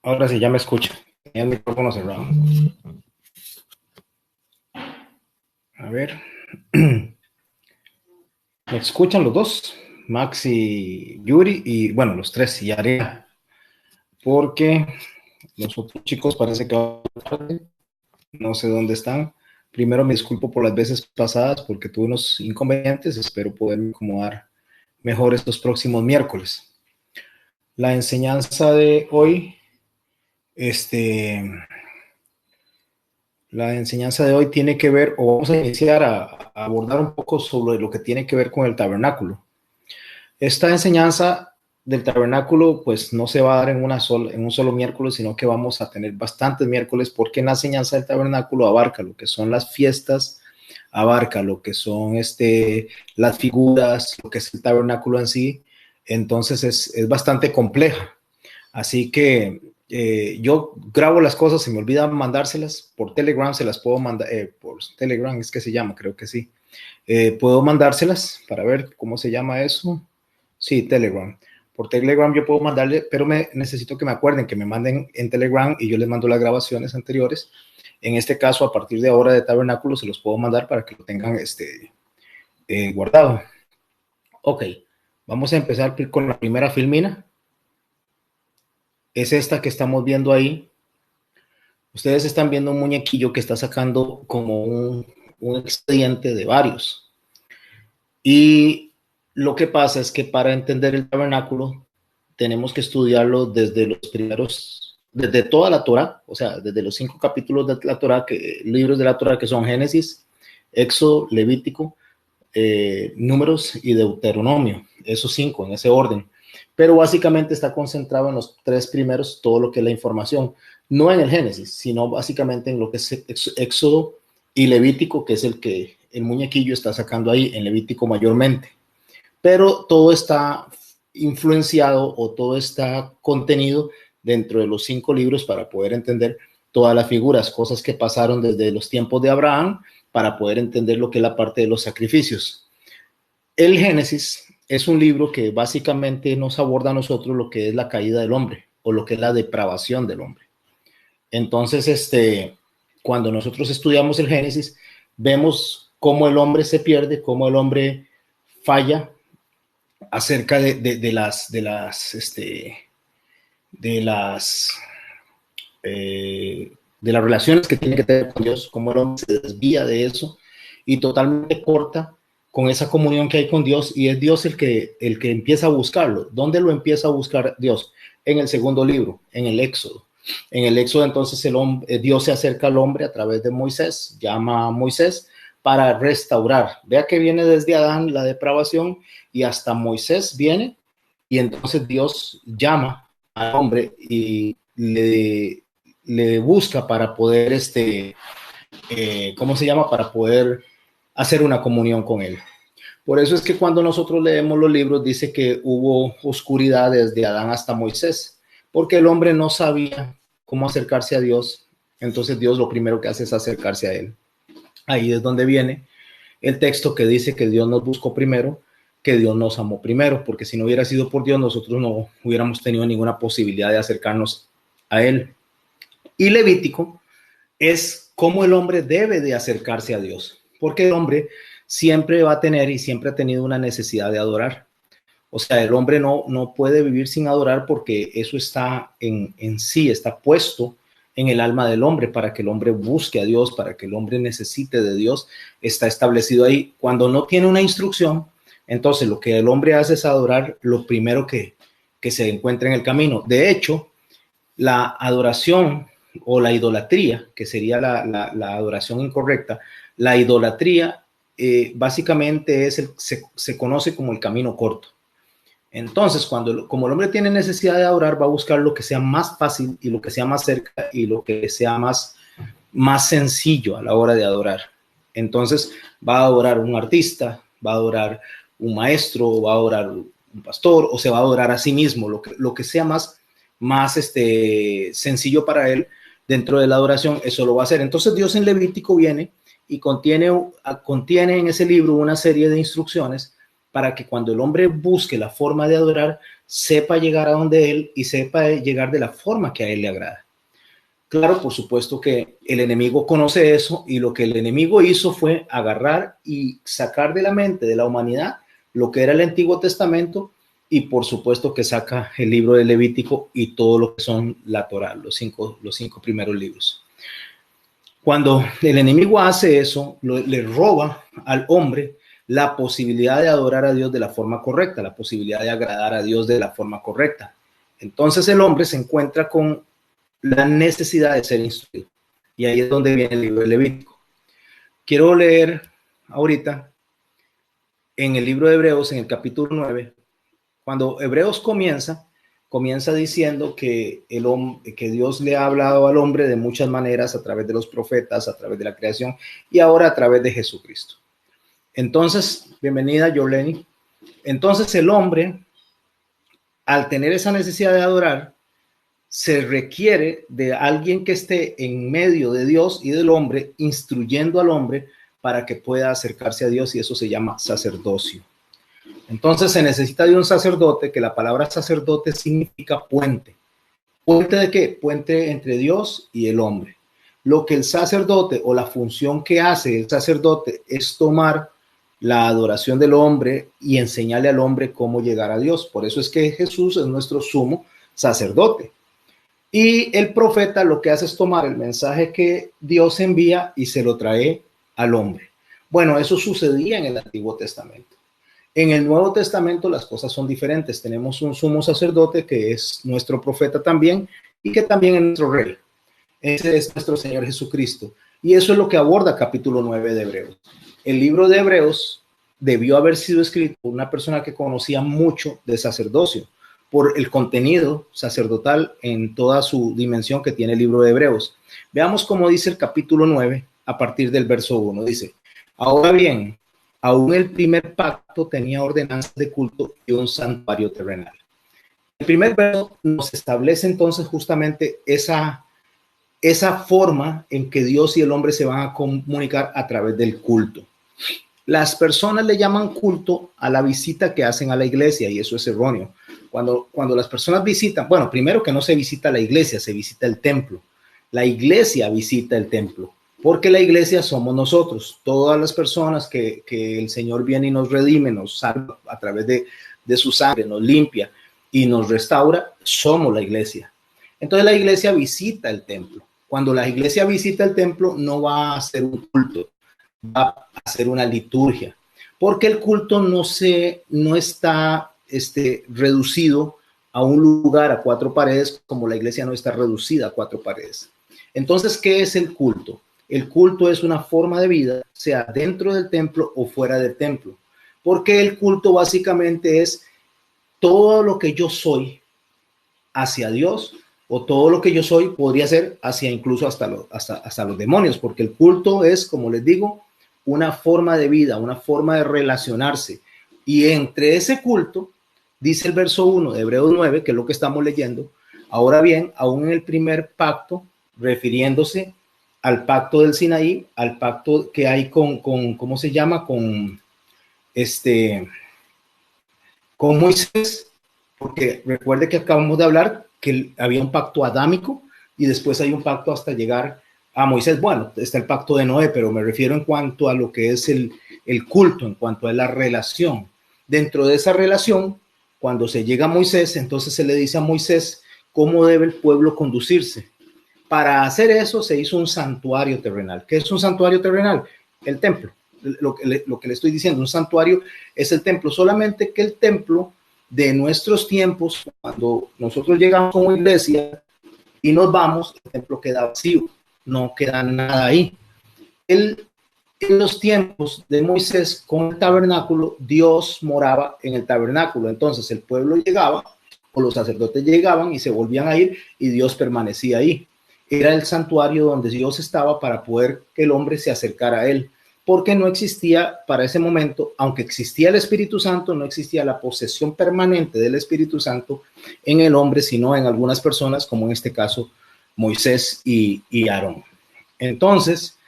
Ahora sí, ya me escucha. Tenía el micrófono cerrado. A ver. ¿Me escuchan los dos? Max y Yuri, y bueno, los tres y Ariana. Porque los otros chicos parece que van tarde. No sé dónde están. Primero me disculpo por las veces pasadas porque tuve unos inconvenientes. Espero poderme acomodar mejor estos próximos miércoles. La enseñanza de hoy, este, La enseñanza de hoy tiene que ver, o vamos a iniciar a abordar un poco sobre lo que tiene que ver con el tabernáculo. Esta enseñanza del tabernáculo, pues no se va a dar en un solo miércoles, sino que vamos a tener bastantes miércoles, porque en la enseñanza del tabernáculo abarca lo que son las fiestas, abarca lo que son las figuras, lo que es el tabernáculo en sí. Entonces es bastante compleja. Así que yo grabo las cosas, se me olvida mandárselas por Telegram, se las puedo mandar, por Telegram es que se llama, creo que sí. Puedo mandárselas para ver cómo se llama eso. Sí, Telegram. Por Telegram yo puedo mandarle, pero necesito que me acuerden, que me manden en Telegram y yo les mando las grabaciones anteriores. En este caso, a partir de ahora de Tabernáculo, se los puedo mandar para que lo tengan guardado. Ok, vamos a empezar con la primera filmina. Es esta que estamos viendo ahí. Ustedes están viendo un muñequillo que está sacando como un expediente de varios. Y lo que pasa es que para entender el tabernáculo tenemos que estudiarlo desde los primeros, desde toda la Torah, o sea, desde los 5 capítulos de la Torah, libros de la Torah que son Génesis, Éxodo, Levítico, Números y Deuteronomio, esos 5 en ese orden. Pero básicamente está concentrado en los 3 primeros, todo lo que es la información, no en el Génesis, sino básicamente en lo que es Éxodo y Levítico, que es el que el muñequillo está sacando ahí, en Levítico mayormente. Pero todo está influenciado o todo está contenido dentro de los 5 libros para poder entender todas las figuras, cosas que pasaron desde los tiempos de Abraham para poder entender lo que es la parte de los sacrificios. El Génesis es un libro que básicamente nos aborda a nosotros lo que es la caída del hombre o lo que es la depravación del hombre. Entonces, cuando nosotros estudiamos el Génesis, vemos cómo el hombre se pierde, cómo el hombre falla acerca de las relaciones que tiene que tener con Dios, cómo el hombre se desvía de eso y totalmente corta con esa comunión que hay con Dios, y es Dios el que empieza a buscarlo. ¿Dónde lo empieza a buscar Dios? En el segundo libro, en el Éxodo. En el Éxodo, entonces, Dios se acerca al hombre a través de Moisés, llama a Moisés para restaurar. Vea que viene desde Adán la depravación y hasta Moisés viene, y entonces Dios llama al hombre y le busca para poder, ¿cómo se llama? Para poder hacer una comunión con él. Por eso es que cuando nosotros leemos los libros dice que hubo oscuridad desde Adán hasta Moisés, porque el hombre no sabía cómo acercarse a Dios. Entonces Dios lo primero que hace es acercarse a él. Ahí es donde viene el texto que dice que Dios nos buscó primero, que Dios nos amó primero, porque si no hubiera sido por Dios, nosotros no hubiéramos tenido ninguna posibilidad de acercarnos a él. Y Levítico es cómo el hombre debe de acercarse a Dios, porque el hombre siempre va a tener y siempre ha tenido una necesidad de adorar. O sea, el hombre no puede vivir sin adorar, porque eso está en sí, está puesto en el alma del hombre para que el hombre busque a Dios, para que el hombre necesite de Dios, está establecido ahí. Cuando no tiene una instrucción, entonces lo que el hombre hace es adorar lo primero que se encuentra en el camino. De hecho, la adoración o la idolatría, que sería la adoración incorrecta, la idolatría básicamente se conoce como el camino corto. Entonces, como el hombre tiene necesidad de adorar, va a buscar lo que sea más fácil y lo que sea más cerca y lo que sea más sencillo a la hora de adorar. Entonces, va a adorar un artista, va a adorar un maestro, va a adorar un pastor, o se va a adorar a sí mismo, lo que sea más sencillo para él dentro de la adoración, eso lo va a hacer. Entonces, Dios en Levítico viene y contiene en ese libro una serie de instrucciones para que cuando el hombre busque la forma de adorar, sepa llegar a donde él y sepa llegar de la forma que a él le agrada. Claro, por supuesto que el enemigo conoce eso y lo que el enemigo hizo fue agarrar y sacar de la mente de la humanidad lo que era el Antiguo Testamento y por supuesto que saca el libro de Levítico y todo lo que son la Torá, los cinco primeros libros. Cuando el enemigo hace eso, le roba al hombre la posibilidad de adorar a Dios de la forma correcta, la posibilidad de agradar a Dios de la forma correcta. Entonces el hombre se encuentra con la necesidad de ser instruido. Y ahí es donde viene el libro de Levítico. Quiero leer ahorita en el libro de Hebreos, en el capítulo 9, cuando Hebreos comienza diciendo que Dios le ha hablado al hombre de muchas maneras, a través de los profetas, a través de la creación y ahora a través de Jesucristo. Entonces, bienvenida, Yoleni. Entonces el hombre, al tener esa necesidad de adorar, se requiere de alguien que esté en medio de Dios y del hombre, instruyendo al hombre para que pueda acercarse a Dios, y eso se llama sacerdocio. Entonces se necesita de un sacerdote, que la palabra sacerdote significa puente. ¿Puente de qué? Puente entre Dios y el hombre. Lo que el sacerdote o la función que hace el sacerdote es tomar la adoración del hombre y enseñarle al hombre cómo llegar a Dios. Por eso es que Jesús es nuestro sumo sacerdote. Y el profeta lo que hace es tomar el mensaje que Dios envía y se lo trae al hombre. Bueno, eso sucedía en el Antiguo Testamento. En el Nuevo Testamento las cosas son diferentes. Tenemos un sumo sacerdote que es nuestro profeta también y que también es nuestro rey. Ese es nuestro Señor Jesucristo. Y eso es lo que aborda capítulo 9 de Hebreos. El libro de Hebreos debió haber sido escrito por una persona que conocía mucho de sacerdocio, por el contenido sacerdotal en toda su dimensión que tiene el libro de Hebreos. Veamos cómo dice el capítulo 9 a partir del verso 1. Dice: ahora bien, aún el primer pacto tenía ordenanzas de culto y un santuario terrenal. El primer verso nos establece entonces justamente esa forma en que Dios y el hombre se van a comunicar a través del culto. Las personas le llaman culto a la visita que hacen a la iglesia, y eso es erróneo. Cuando las personas visitan, bueno, primero que no se visita la iglesia, se visita el templo. La iglesia visita el templo, porque la iglesia somos nosotros, todas las personas que el Señor viene y nos redime, nos salva a través de su sangre, nos limpia y nos restaura, somos la iglesia. Entonces la iglesia visita el templo. Cuando la iglesia visita el templo, no va a hacer un culto, va a hacer una liturgia, porque el culto no está reducido a un lugar, a cuatro paredes, como la iglesia no está reducida a cuatro paredes. Entonces, ¿qué es el culto? El culto es una forma de vida, sea dentro del templo o fuera del templo, porque el culto básicamente es todo lo que yo soy hacia Dios, o todo lo que yo soy podría ser hacia incluso hasta los demonios, porque el culto es, como les digo, una forma de vida, una forma de relacionarse. Y entre ese culto, dice el verso 1 de Hebreos 9, que es lo que estamos leyendo: ahora bien, aún en el primer pacto, refiriéndose al pacto del Sinaí, al pacto que hay con ¿cómo se llama? Con Moisés, porque recuerde que acabamos de hablar que había un pacto adámico y después hay un pacto hasta llegar a Moisés. Bueno, está el pacto de Noé, pero me refiero en cuanto a lo que es el culto, en cuanto a la relación. Dentro de esa relación, cuando se llega a Moisés, entonces se le dice a Moisés cómo debe el pueblo conducirse. Para hacer eso se hizo un santuario terrenal. ¿Qué es un santuario terrenal? El templo. Lo que le estoy diciendo, un santuario es el templo, solamente que el templo de nuestros tiempos, cuando nosotros llegamos como iglesia y nos vamos, el templo queda vacío, no queda nada ahí. En los tiempos de Moisés con el tabernáculo, Dios moraba en el tabernáculo, entonces el pueblo llegaba o los sacerdotes llegaban y se volvían a ir y Dios permanecía ahí. Era el santuario donde Dios estaba para poder que el hombre se acercara a él, porque no existía para ese momento, aunque existía el Espíritu Santo, no existía la posesión permanente del Espíritu Santo en el hombre, sino en algunas personas, como en este caso Moisés y Aarón. Entonces,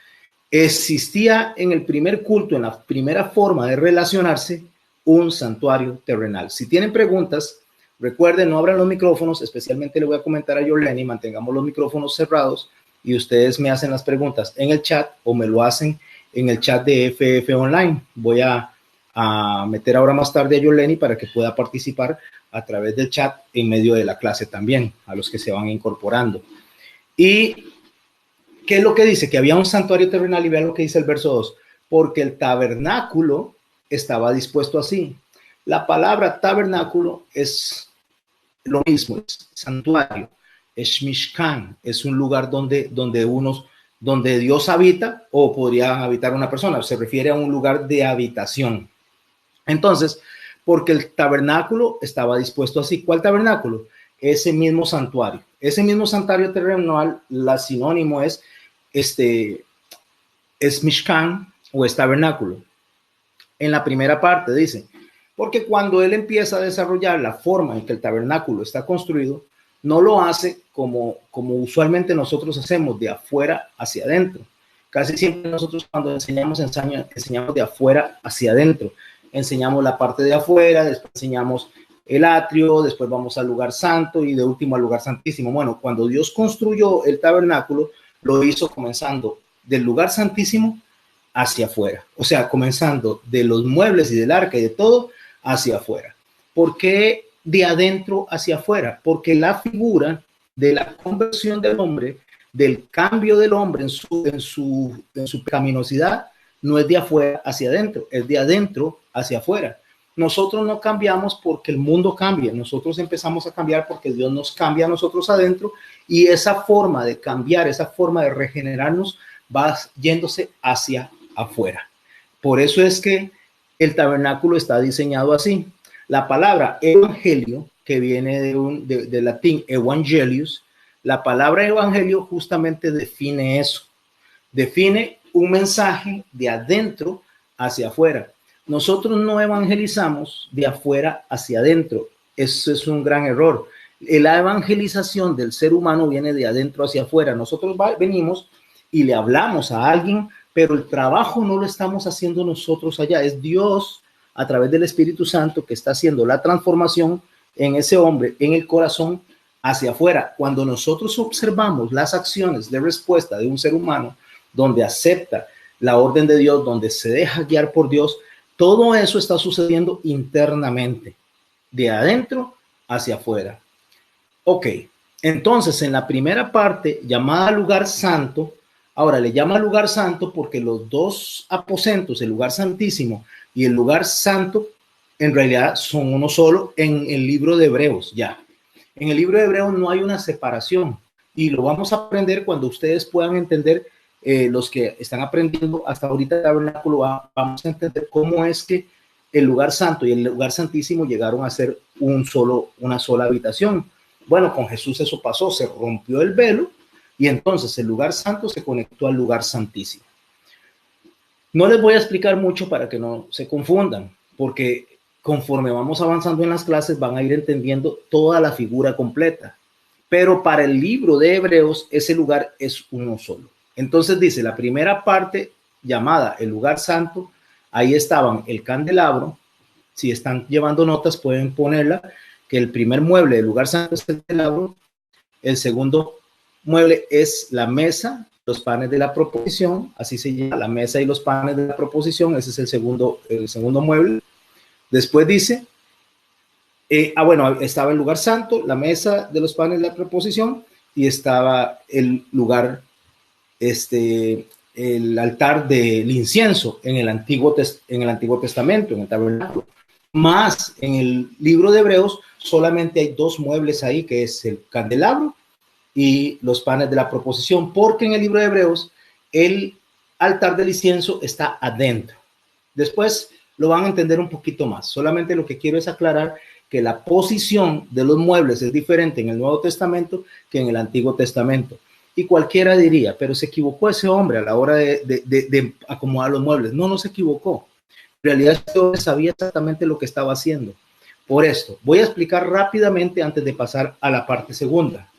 existía en el primer culto, en la primera forma de relacionarse, un santuario terrenal. Si tienen preguntas, recuerden, no abran los micrófonos, especialmente le voy a comentar a Yorleni, mantengamos los micrófonos cerrados y ustedes me hacen las preguntas en el chat o me lo hacen en el chat de FF Online. Voy a meter ahora más tarde a Yorleni para que pueda participar a través del chat en medio de la clase también, a los que se van incorporando. ¿Y qué es lo que dice? Que había un santuario terrenal, y vean lo que dice el verso 2, porque el tabernáculo estaba dispuesto así. La palabra tabernáculo es lo mismo, es santuario, es Mishkan, es un lugar donde Dios habita, o podría habitar una persona, se refiere a un lugar de habitación. Entonces, porque el tabernáculo estaba dispuesto así. ¿Cuál tabernáculo? Ese mismo santuario. Ese mismo santuario terrenal, la sinónimo es Mishkan o es tabernáculo. En la primera parte dice, porque cuando él empieza a desarrollar la forma en que el tabernáculo está construido, no lo hace como usualmente nosotros hacemos, de afuera hacia adentro. Casi siempre nosotros cuando enseñamos de afuera hacia adentro. Enseñamos la parte de afuera, después enseñamos el atrio, después vamos al lugar santo y de último al lugar santísimo. Bueno, cuando Dios construyó el tabernáculo, lo hizo comenzando del lugar santísimo hacia afuera. O sea, comenzando de los muebles y del arca y de todo hacia afuera. ¿Por qué de adentro hacia afuera? Porque la figura de la conversión del hombre, del cambio del hombre en su pecaminosidad, no es de afuera hacia adentro, es de adentro hacia afuera. Nosotros no cambiamos porque el mundo cambia, nosotros empezamos a cambiar porque Dios nos cambia a nosotros adentro, y esa forma de cambiar, esa forma de regenerarnos va yéndose hacia afuera. Por eso es que el tabernáculo está diseñado así. La palabra evangelio, que viene de latín evangelius, la palabra evangelio justamente define eso, define un mensaje de adentro hacia afuera. Nosotros no evangelizamos de afuera hacia adentro. Eso es un gran error. La evangelización del ser humano viene de adentro hacia afuera. Nosotros venimos y le hablamos a alguien, pero el trabajo no lo estamos haciendo nosotros allá. Es Dios, a través del Espíritu Santo, que está haciendo la transformación en ese hombre, en el corazón, hacia afuera. Cuando nosotros observamos las acciones de respuesta de un ser humano, donde acepta la orden de Dios, donde se deja guiar por Dios, todo eso está sucediendo internamente, de adentro hacia afuera. Ok, entonces en la primera parte, llamada lugar santo, ahora le llama lugar santo porque los dos aposentos, el lugar santísimo y el lugar santo, en realidad son uno solo en el libro de Hebreos, ya. En el libro de Hebreos no hay una separación, y lo vamos a aprender cuando ustedes puedan entender. Los que están aprendiendo hasta ahorita el tabernáculo, vamos a entender cómo es que el lugar santo y el lugar santísimo llegaron a ser una sola habitación. Bueno, con Jesús eso pasó, se rompió el velo y entonces el lugar santo se conectó al lugar santísimo. No les voy a explicar mucho para que no se confundan, porque conforme vamos avanzando en las clases van a ir entendiendo toda la figura completa. Pero para el libro de Hebreos ese lugar es uno solo. Entonces dice, la primera parte llamada el lugar santo, ahí estaban el candelabro. Si están llevando notas pueden ponerla, que el primer mueble del lugar santo es el candelabro, el segundo mueble es la mesa, los panes de la proposición, así se llama, la mesa y los panes de la proposición, ese es el segundo mueble. Después dice, bueno, estaba el lugar santo, la mesa de los panes de la proposición, y estaba el lugar el altar del incienso en el Antiguo Testamento, en el tabernáculo. Más en el libro de Hebreos solamente hay dos muebles ahí, que es el candelabro y los panes de la proposición, porque en el libro de Hebreos el altar del incienso está adentro. Después lo van a entender un poquito más. Solamente lo que quiero es aclarar que la posición de los muebles es diferente en el Nuevo Testamento que en el Antiguo Testamento. Y cualquiera diría, pero se equivocó ese hombre a la hora de acomodar los muebles. No se equivocó. En realidad, yo sabía exactamente lo que estaba haciendo. Por esto, voy a explicar rápidamente antes de pasar a la parte segunda.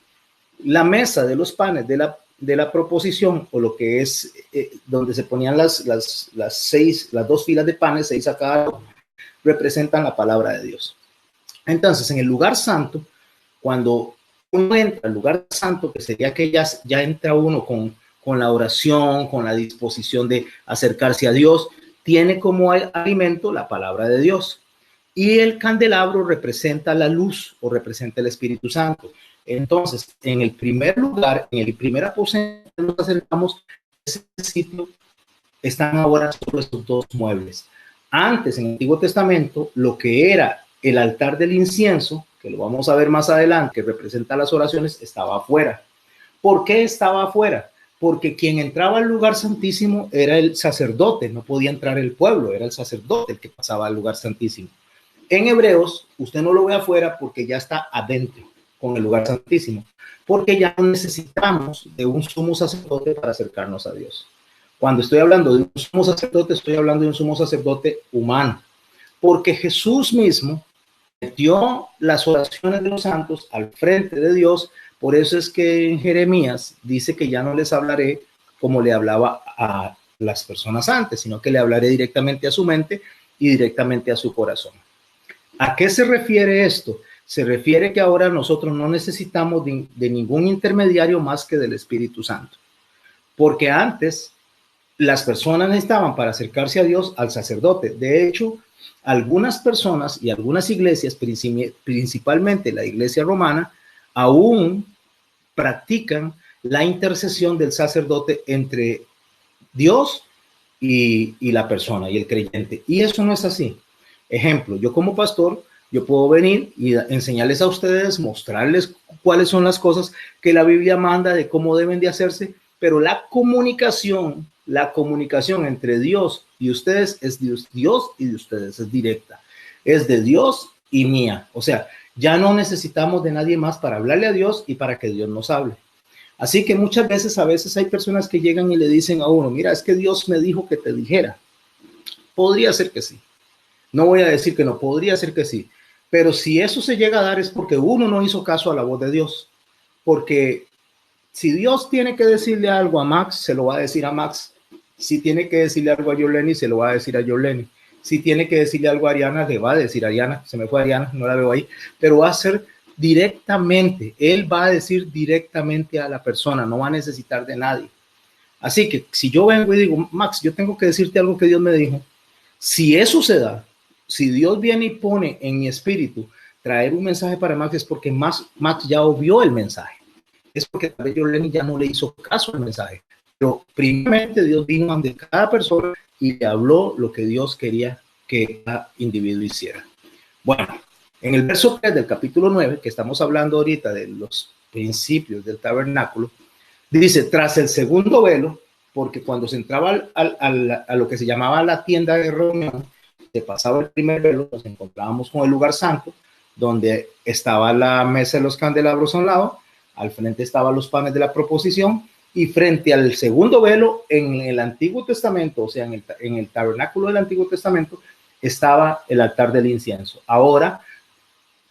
La mesa de los panes de la proposición, o lo que es donde se ponían las dos filas de panes, 6 a cada lado, representan la palabra de Dios. Entonces, en el lugar santo, cuando uno entra al lugar santo, que sería que ya entra uno con la oración, con la disposición de acercarse a Dios, tiene como alimento la palabra de Dios. Y el candelabro representa la luz o representa el Espíritu Santo. Entonces, en el primer lugar, en el primer aposento que nos acercamos, ese sitio están ahora solo estos dos muebles. Antes, en el Antiguo Testamento, lo que era el altar del incienso, que lo vamos a ver más adelante, que representa las oraciones, estaba afuera. ¿Por qué estaba afuera? Porque quien entraba al lugar santísimo era el sacerdote, no podía entrar el pueblo, era el sacerdote el que pasaba al lugar santísimo. En Hebreos, usted no lo ve afuera porque ya está adentro con el lugar santísimo, porque ya no necesitamos de un sumo sacerdote para acercarnos a Dios. Cuando estoy hablando de un sumo sacerdote, estoy hablando de un sumo sacerdote humano, porque Jesús mismo metió las oraciones de los santos al frente de Dios. Por eso es que en Jeremías dice que ya no les hablaré como le hablaba a las personas antes, sino que le hablaré directamente a su mente y directamente a su corazón. ¿A qué se refiere esto? Se refiere que ahora nosotros no necesitamos de ningún intermediario más que del Espíritu Santo, porque antes las personas necesitaban para acercarse a Dios al sacerdote. De hecho, algunas personas y algunas iglesias, principalmente la iglesia romana, aún practican la intercesión del sacerdote entre Dios y la persona y el creyente. Y eso no es así. Ejemplo, yo como pastor, yo puedo venir y enseñarles a ustedes, mostrarles cuáles son las cosas que la Biblia manda de cómo deben de hacerse, pero la comunicación entre Dios y ustedes es de Dios y de ustedes, es directa. Es de Dios y mía. O sea, ya no necesitamos de nadie más para hablarle a Dios y para que Dios nos hable. Así que muchas veces, hay personas que llegan y le dicen a uno, mira, es que Dios me dijo que te dijera. Podría ser que sí. No voy a decir que no, podría ser que sí. Pero si eso se llega a dar es porque uno no hizo caso a la voz de Dios. Porque si Dios tiene que decirle algo a Max, se lo va a decir a Max. Si tiene que decirle algo a Yoleni, se lo va a decir a Yoleni. Si tiene que decirle algo a Ariana, le va a decir a Ariana. Se me fue Ariana, no la veo ahí. Pero va a ser directamente. Él va a decir directamente a la persona. No va a necesitar de nadie. Así que si yo vengo y digo, Max, yo tengo que decirte algo que Dios me dijo. Si eso se da, si Dios viene y pone en mi espíritu traer un mensaje para Max, es porque Max ya obvió el mensaje. Es porque tal vez Yoleni ya no le hizo caso al mensaje. Pero primeramente Dios vino ante cada persona y le habló lo que Dios quería que cada individuo hiciera. Bueno, en el verso 3 del capítulo 9, que estamos hablando ahorita de los principios del tabernáculo, dice, tras el segundo velo, porque cuando se entraba a lo que se llamaba la tienda de reunión, se pasaba el primer velo, nos encontrábamos con el lugar santo, donde estaba la mesa de los candelabros a un lado, al frente estaban los panes de la proposición, y frente al segundo velo, en el Antiguo Testamento, o sea, en el tabernáculo del Antiguo Testamento, estaba el altar del incienso. Ahora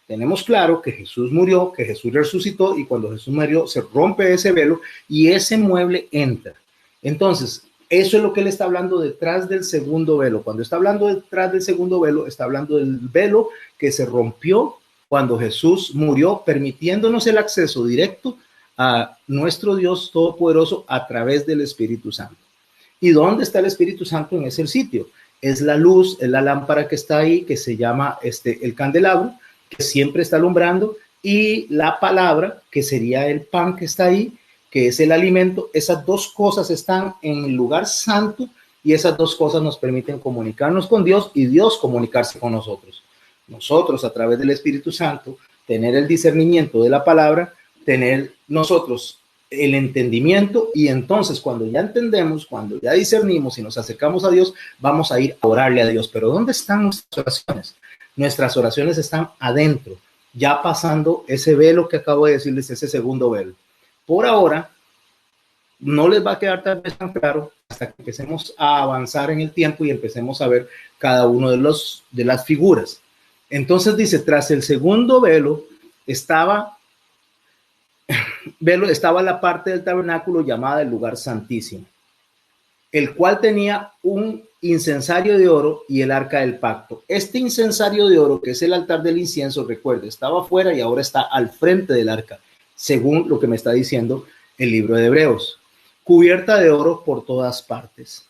tenemos claro que Jesús murió, que Jesús resucitó, y cuando Jesús murió se rompe ese velo y ese mueble entra. Entonces, eso es lo que él está hablando detrás del segundo velo. Cuando está hablando detrás del segundo velo, está hablando del velo que se rompió cuando Jesús murió, permitiéndonos el acceso directo a nuestro Dios Todopoderoso a través del Espíritu Santo. ¿Y dónde está el Espíritu Santo en ese sitio? Es la luz, es la lámpara que está ahí, que se llama el candelabro, que siempre está alumbrando, y la palabra, que sería el pan que está ahí, que es el alimento. Esas dos cosas están en el lugar santo y esas dos cosas nos permiten comunicarnos con Dios y Dios comunicarse con nosotros. Nosotros, a través del Espíritu Santo, tener el discernimiento de la palabra, tener nosotros el entendimiento, y entonces cuando ya entendemos, cuando ya discernimos y nos acercamos a Dios, vamos a ir a orarle a Dios. Pero ¿dónde están nuestras oraciones? Nuestras oraciones están adentro, ya pasando ese velo que acabo de decirles, ese segundo velo. Por ahora, no les va a quedar tal vez tan claro hasta que empecemos a avanzar en el tiempo y empecemos a ver cada uno de las figuras. Entonces dice, tras el segundo velo estaba la parte del tabernáculo llamada el lugar santísimo. el cual tenía un incensario de oro y el arca del pacto. Este incensario de oro, que es el altar del incienso, recuerde, estaba afuera y ahora está al frente del arca, según lo que me está diciendo el libro de Hebreos, cubierta de oro por todas partes,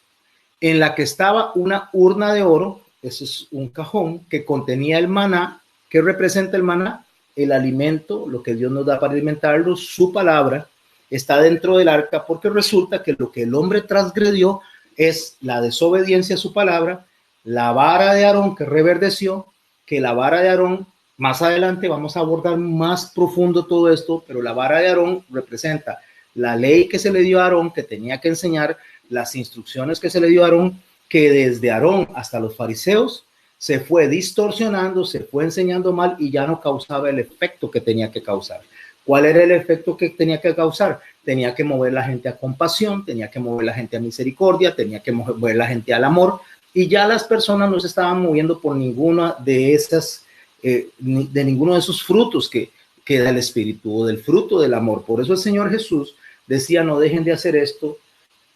en la que estaba una urna de oro, ese es un cajón que contenía el maná. ¿Qué representa el maná? El alimento, lo que Dios nos da para alimentarlo, su palabra está dentro del arca, porque resulta que lo que el hombre transgredió es la desobediencia a su palabra, la vara de Aarón que reverdeció, que la vara de Aarón, más adelante vamos a abordar más profundo todo esto, pero la vara de Aarón representa la ley que se le dio a Aarón, que tenía que enseñar, las instrucciones que se le dio a Aarón, que desde Aarón hasta los fariseos se fue distorsionando, se fue enseñando mal y ya no causaba el efecto que tenía que causar. ¿Cuál era el efecto que tenía que causar? Tenía que mover la gente a compasión, tenía que mover la gente a misericordia, tenía que mover la gente al amor, y ya las personas no se estaban moviendo por ninguna de esas, de ninguno de esos frutos que da el Espíritu, o del fruto del amor. Por eso el Señor Jesús decía, no dejen de hacer esto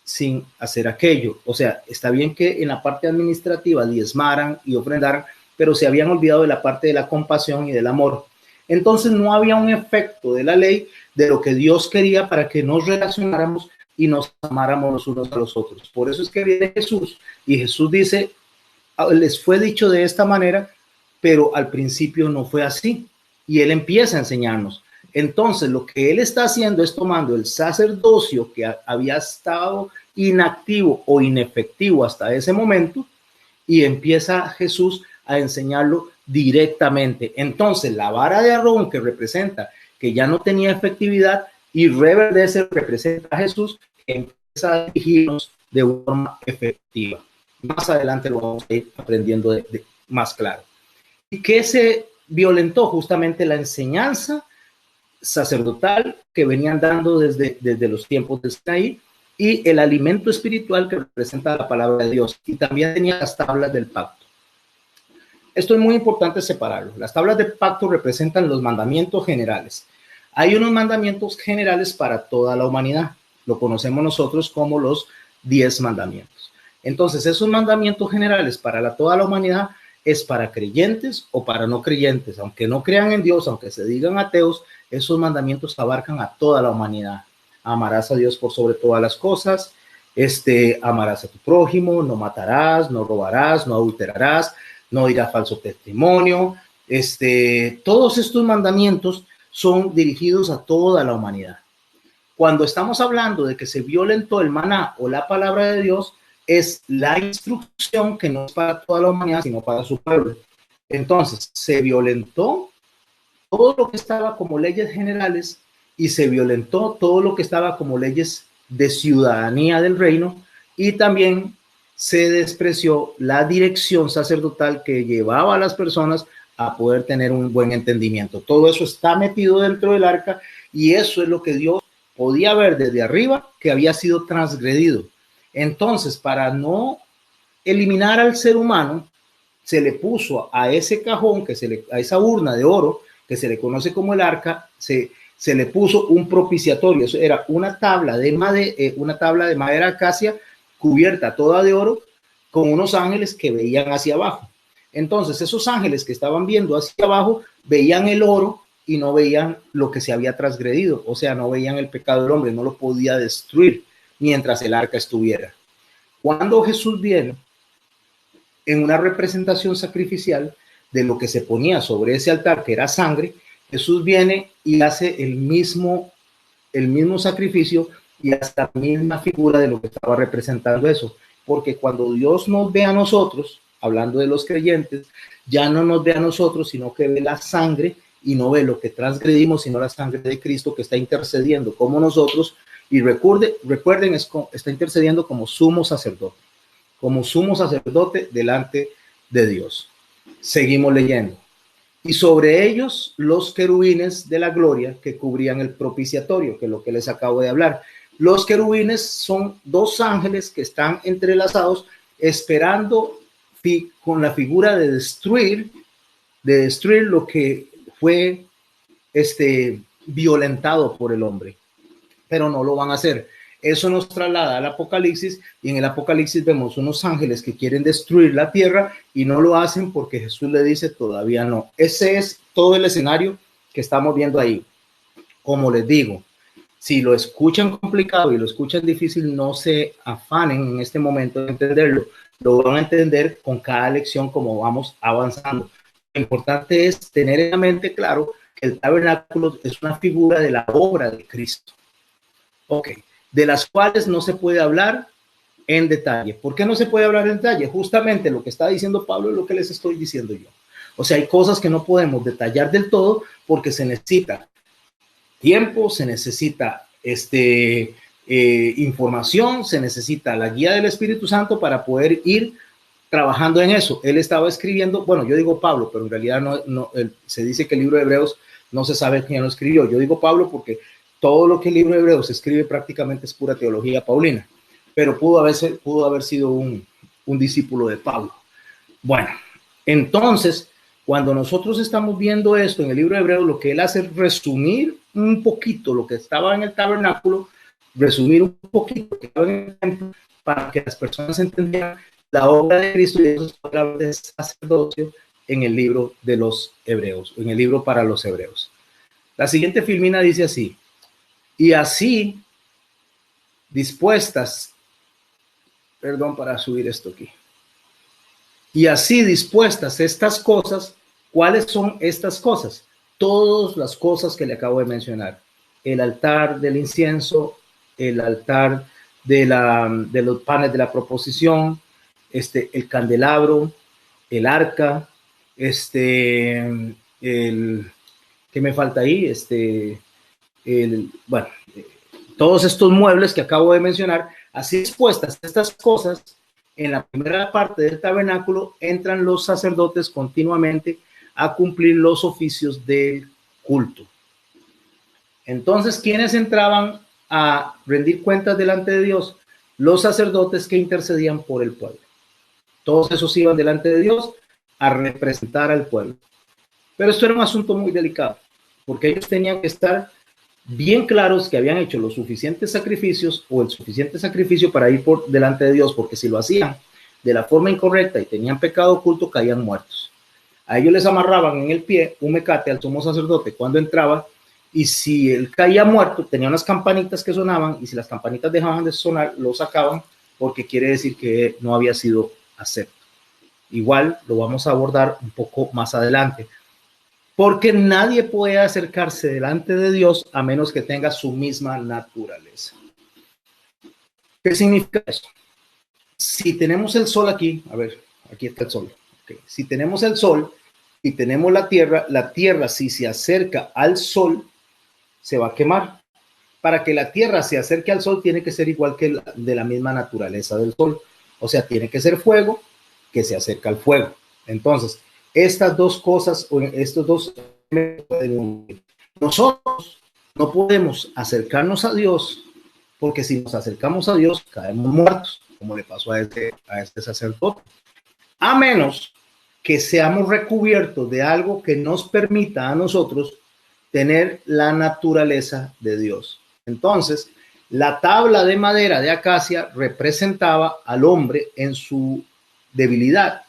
sin hacer aquello. O sea, está bien que en la parte administrativa diezmaran y ofrendaran, pero se habían olvidado de la parte de la compasión y del amor. Entonces no había un efecto de la ley de lo que Dios quería para que nos relacionáramos y nos amáramos los unos a los otros. Por eso es que viene Jesús y Jesús dice, les fue dicho de esta manera, pero al principio no fue así. Y él empieza a enseñarnos. Entonces, lo que él está haciendo es tomando el sacerdocio que había estado inactivo o inefectivo hasta ese momento, y empieza Jesús a enseñarlo directamente. Entonces, la vara de Aarón, que representa que ya no tenía efectividad, y reverdece, representa a Jesús, que empieza a dirigirnos de forma efectiva. Más adelante lo vamos a ir aprendiendo de más claro. ¿Y qué se violentó? Justamente la enseñanza sacerdotal que venían dando desde los tiempos de Sinaí, y el alimento espiritual que representa la palabra de Dios. Y también tenía las tablas del pacto. Esto es muy importante separarlo. Las tablas del pacto representan los mandamientos generales. Hay unos mandamientos generales para toda la humanidad. Lo conocemos nosotros como los 10 mandamientos. Entonces, esos mandamientos generales para toda la humanidad es para creyentes o para no creyentes. Aunque no crean en Dios, aunque se digan ateos, esos mandamientos abarcan a toda la humanidad. Amarás a Dios por sobre todas las cosas, amarás a tu prójimo, no matarás, no robarás, no adulterarás, no dirás falso testimonio. Todos estos mandamientos son dirigidos a toda la humanidad. Cuando estamos hablando de que se violentó el maná o la palabra de Dios, es la instrucción que no es para toda la humanidad, sino para su pueblo. Entonces, se violentó todo lo que estaba como leyes generales y se violentó todo lo que estaba como leyes de ciudadanía del reino, y también se despreció la dirección sacerdotal que llevaba a las personas a poder tener un buen entendimiento. Todo eso está metido dentro del arca, y eso es lo que Dios podía ver desde arriba que había sido transgredido. Entonces, para no eliminar al ser humano, se le puso a ese cajón, a esa urna de oro, que se le conoce como el arca, se le puso un propiciatorio. Eso era una tabla de madera acacia cubierta toda de oro, con unos ángeles que veían hacia abajo. Entonces, esos ángeles que estaban viendo hacia abajo veían el oro y no veían lo que se había transgredido. O sea, no veían el pecado del hombre, no lo podía destruir mientras el arca estuviera. Cuando Jesús viene en una representación sacrificial de lo que se ponía sobre ese altar, que era sangre, Jesús viene y hace el mismo sacrificio y hasta la misma figura de lo que estaba representando eso. Porque cuando Dios nos ve a nosotros, hablando de los creyentes, ya no nos ve a nosotros, sino que ve la sangre y no ve lo que transgredimos, sino la sangre de Cristo que está intercediendo como nosotros. Y recuerden, está intercediendo como sumo sacerdote delante de Dios. Seguimos leyendo. Y sobre ellos los querubines de la gloria que cubrían el propiciatorio, que es lo que les acabo de hablar. Los querubines son dos ángeles que están entrelazados esperando con la figura de destruir lo que fue violentado por el hombre, pero no lo van a hacer. Eso nos traslada al Apocalipsis, y en el Apocalipsis vemos unos ángeles que quieren destruir la tierra y no lo hacen porque Jesús le dice todavía no. Ese es todo el escenario que estamos viendo ahí. Como les digo, si lo escuchan complicado y lo escuchan difícil, no se afanen en este momento de entenderlo. Lo van a entender con cada lección como vamos avanzando. Lo importante es tener en la mente claro que el tabernáculo es una figura de la obra de Cristo. Ok, de las cuales no se puede hablar en detalle. ¿Por qué no se puede hablar en detalle? Justamente lo que está diciendo Pablo es lo que les estoy diciendo yo. O sea, hay cosas que no podemos detallar del todo porque se necesita tiempo, se necesita información, se necesita la guía del Espíritu Santo para poder ir trabajando en eso. Él estaba escribiendo, bueno, yo digo Pablo, pero en realidad se dice que el libro de Hebreos no se sabe quién lo escribió. Yo digo Pablo porque todo lo que el libro de Hebreos escribe prácticamente es pura teología paulina, pero pudo haber sido un discípulo de Pablo. Bueno, entonces, cuando nosotros estamos viendo esto en el libro de Hebreos, lo que él hace es resumir un poquito lo que estaba en el tabernáculo, resumir un poquito lo que estaba en el templo, para que las personas entendieran la obra de Cristo y esos palabras de sacerdocio en el libro de los Hebreos, en el libro para los Hebreos. La siguiente filmina dice así: y así dispuestas, perdón para subir esto aquí. Y así dispuestas estas cosas, ¿cuáles son estas cosas? Todas las cosas que le acabo de mencionar. El altar del incienso, el altar de los panes de la proposición, el candelabro, el arca, ¿qué me falta ahí? Bueno, todos estos muebles que acabo de mencionar, así dispuestas estas cosas. En la primera parte del tabernáculo entran los sacerdotes continuamente a cumplir los oficios del culto. Entonces, ¿quiénes entraban a rendir cuentas delante de Dios? Los sacerdotes que intercedían por el pueblo. Todos esos iban delante de Dios a representar al pueblo. Pero esto era un asunto muy delicado, porque ellos tenían que estar bien claros que habían hecho los suficientes sacrificios o el suficiente sacrificio para ir por delante de Dios, porque si lo hacían de la forma incorrecta y tenían pecado oculto, caían muertos. A ellos les amarraban en el pie un mecate al sumo sacerdote cuando entraba, y si él caía muerto, tenía unas campanitas que sonaban, y si las campanitas dejaban de sonar, lo sacaban, porque quiere decir que no había sido acepto. Igual lo vamos a abordar un poco más adelante, porque nadie puede acercarse delante de Dios a menos que tenga su misma naturaleza. ¿Qué significa eso? Si tenemos el sol aquí, a ver, aquí está el sol. Okay. Si tenemos el sol y tenemos la tierra si se acerca al sol, se va a quemar. Para que la tierra se acerque al sol, tiene que ser igual que de la misma naturaleza del sol. O sea, tiene que ser fuego que se acerca al fuego. Entonces, estas dos cosas, estos dos, nosotros no podemos acercarnos a Dios, porque si nos acercamos a Dios caemos muertos, como le pasó a este sacerdote, a menos que seamos recubiertos de algo que nos permita a nosotros tener la naturaleza de Dios. Entonces, la tabla de madera de acacia representaba al hombre en su debilidad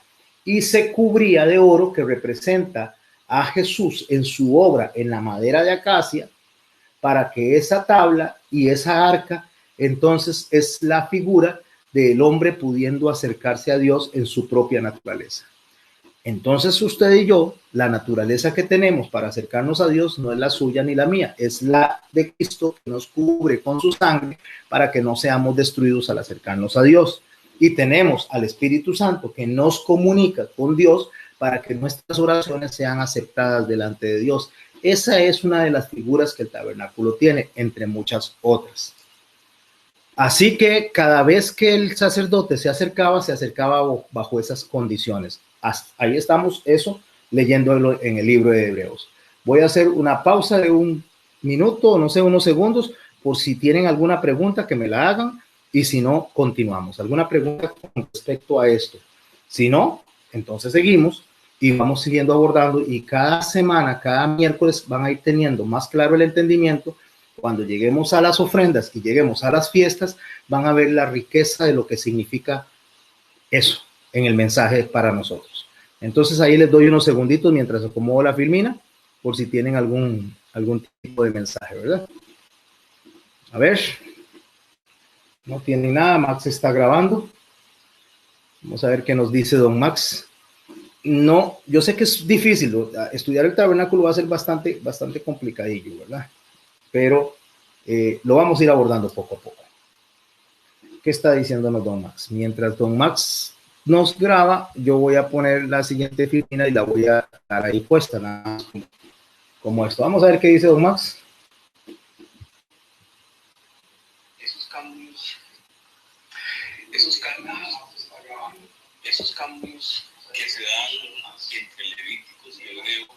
y se cubría de oro, que representa a Jesús en su obra en la madera de acacia, para que esa tabla y esa arca entonces es la figura del hombre pudiendo acercarse a Dios en su propia naturaleza. Entonces usted y yo, la naturaleza que tenemos para acercarnos a Dios no es la suya ni la mía, es la de Cristo, que nos cubre con su sangre para que no seamos destruidos al acercarnos a Dios. Y tenemos al Espíritu Santo que nos comunica con Dios para que nuestras oraciones sean aceptadas delante de Dios. Esa es una de las figuras que el tabernáculo tiene, entre muchas otras. Así que cada vez que el sacerdote se acercaba bajo esas condiciones. Ahí estamos eso leyéndolo en el libro de Hebreos. Voy a hacer una pausa de un minuto, no sé, unos segundos, por si tienen alguna pregunta que me la hagan, y si no, continuamos. ¿Alguna pregunta con respecto a esto? Si no, entonces seguimos y vamos siguiendo abordando, y cada semana, cada miércoles van a ir teniendo más claro el entendimiento Cuando lleguemos a las ofrendas y lleguemos a las fiestas, van a ver la riqueza de lo que significa eso en el mensaje para nosotros. Entonces ahí les doy unos segunditos mientras acomodo la filmina, por si tienen algún tipo de mensaje, ¿verdad? A ver, no tiene nada, Max está grabando. Vamos a ver qué nos dice don Max. No, yo sé que es difícil, estudiar el tabernáculo va a ser bastante complicadillo, ¿verdad? Pero lo vamos a ir abordando poco a poco. ¿Qué está diciéndonos don Max? Mientras don Max nos graba, yo voy a poner la siguiente filmina y la voy a dar ahí puesta, nada más como esto. Vamos a ver qué dice don Max. Esos cambios que se dan entre Levíticos y Hebreos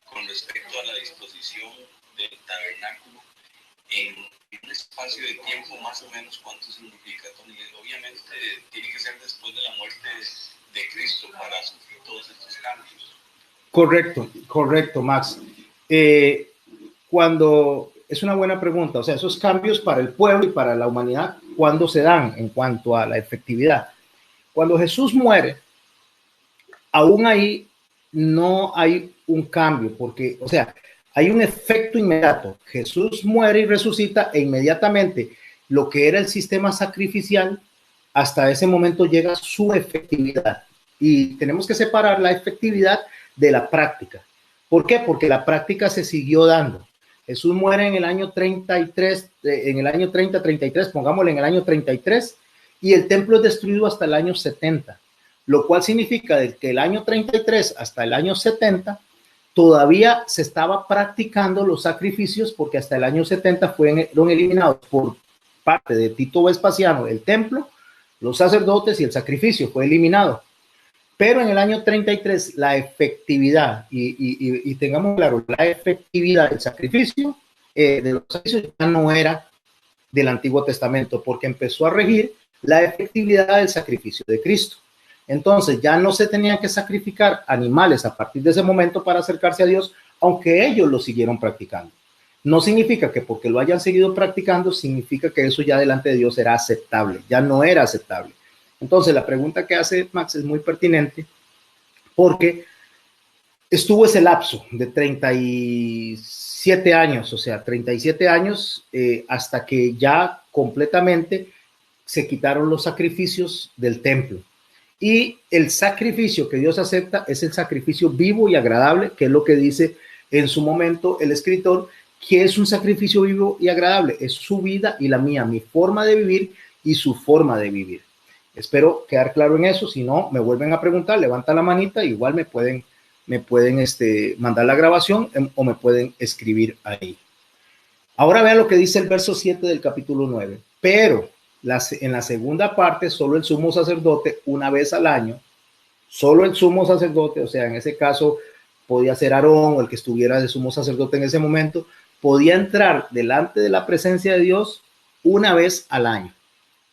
con respecto a la disposición del tabernáculo en un espacio de tiempo más o menos, ¿cuánto significa, Tony? Obviamente tiene que ser después de la muerte de Cristo para sufrir todos estos cambios. Correcto, Max. Cuando es una buena pregunta, o sea, esos cambios para el pueblo y para la humanidad, ¿cuándo se dan en cuanto a la efectividad? Cuando Jesús muere, aún ahí no hay un cambio, porque, o sea, hay un efecto inmediato. Jesús muere y resucita e inmediatamente lo que era el sistema sacrificial, hasta ese momento llega su efectividad. Y tenemos que separar la efectividad de la práctica. ¿Por qué? Porque la práctica se siguió dando. Jesús muere en el año 33, en el año 33, pongámosle en el año 33, y el templo es destruido hasta el año 70, lo cual significa que el año 33 hasta el año 70 todavía se estaba practicando los sacrificios, porque hasta el año 70 fueron eliminados por parte de Tito Vespasiano el templo, los sacerdotes y el sacrificio fue eliminado. Pero en el año 33 la efectividad, y tengamos claro, la efectividad del sacrificio, de los sacrificios ya no era del Antiguo Testamento, porque empezó a regir la efectividad del sacrificio de Cristo. Entonces ya no se tenían que sacrificar animales a partir de ese momento para acercarse a Dios, aunque ellos lo siguieron practicando. No significa que porque lo hayan seguido practicando, significa que eso ya delante de Dios era aceptable, ya no era aceptable. Entonces la pregunta que hace Max es muy pertinente, porque estuvo ese lapso de 37 años, o sea, 37 años hasta que ya completamente se quitaron los sacrificios del templo. Y el sacrificio que Dios acepta es el sacrificio vivo y agradable, que es lo que dice en su momento el escritor, que es un sacrificio vivo y agradable. Es su vida y la mía, mi forma de vivir y su forma de vivir. Espero quedar claro en eso. Si no, me vuelven a preguntar, levanta la manita, igual me pueden mandar la grabación o me pueden escribir ahí. Ahora vean lo que dice el verso 7 del capítulo 9. Pero en la segunda parte, solo el sumo sacerdote una vez al año, solo el sumo sacerdote, o sea, en ese caso podía ser Aarón o el que estuviera de sumo sacerdote en ese momento, podía entrar delante de la presencia de Dios una vez al año.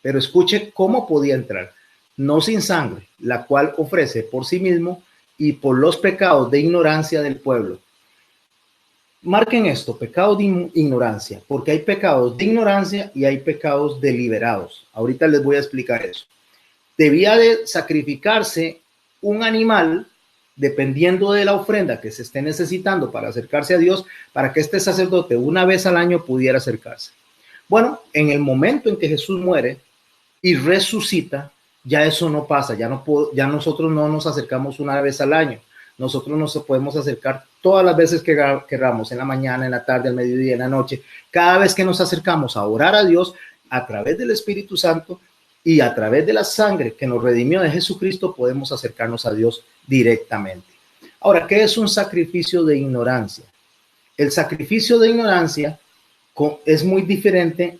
Pero escuche cómo podía entrar: no sin sangre, la cual ofrece por sí mismo y por los pecados de ignorancia del pueblo. Marquen esto, pecado de ignorancia, porque hay pecados de ignorancia y hay pecados deliberados. Ahorita les voy a explicar eso. Debía de sacrificarse un animal dependiendo de la ofrenda que se esté necesitando para acercarse a Dios, para que este sacerdote una vez al año pudiera acercarse. Bueno, en el momento en que Jesús muere y resucita, ya eso no pasa, ya nosotros no nos acercamos una vez al año. Nosotros nos podemos acercar todas las veces que queramos, en la mañana, en la tarde, al mediodía, en la noche. Cada vez que nos acercamos a orar a Dios a través del Espíritu Santo y a través de la sangre que nos redimió de Jesucristo, podemos acercarnos a Dios directamente. Ahora, ¿qué es un sacrificio de ignorancia? El sacrificio de ignorancia es muy diferente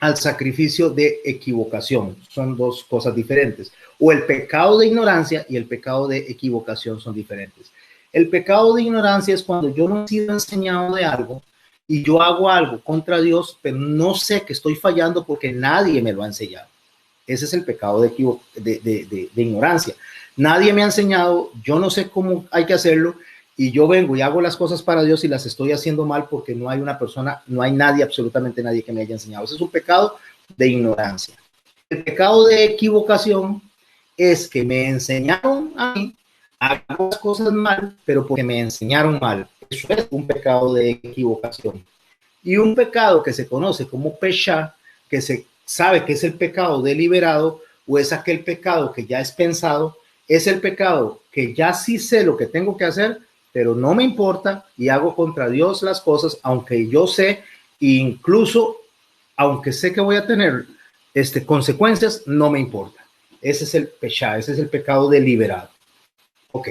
al sacrificio de equivocación. Son dos cosas diferentes. O el pecado de ignorancia y el pecado de equivocación son diferentes. El pecado de ignorancia es cuando yo no he sido enseñado de algo y yo hago algo contra Dios, pero no sé que estoy fallando porque nadie me lo ha enseñado. Ese es el pecado de ignorancia. Nadie me ha enseñado, yo no sé cómo hay que hacerlo y yo vengo y hago las cosas para Dios y las estoy haciendo mal porque no hay una persona, no hay nadie, absolutamente nadie que me haya enseñado. Ese es un pecado de ignorancia. El pecado de equivocación es que me enseñaron a mí a hacer las cosas mal, pero porque me enseñaron mal. Eso es un pecado de equivocación. Y un pecado que se conoce como pesha, que se sabe que es el pecado deliberado, o es aquel pecado que ya es pensado, es el pecado que ya sí sé lo que tengo que hacer, pero no me importa y hago contra Dios las cosas, aunque yo sé, incluso aunque sé que voy a tener consecuencias, no me importa. Ese es el pesha, ese es el pecado deliberado. Ok.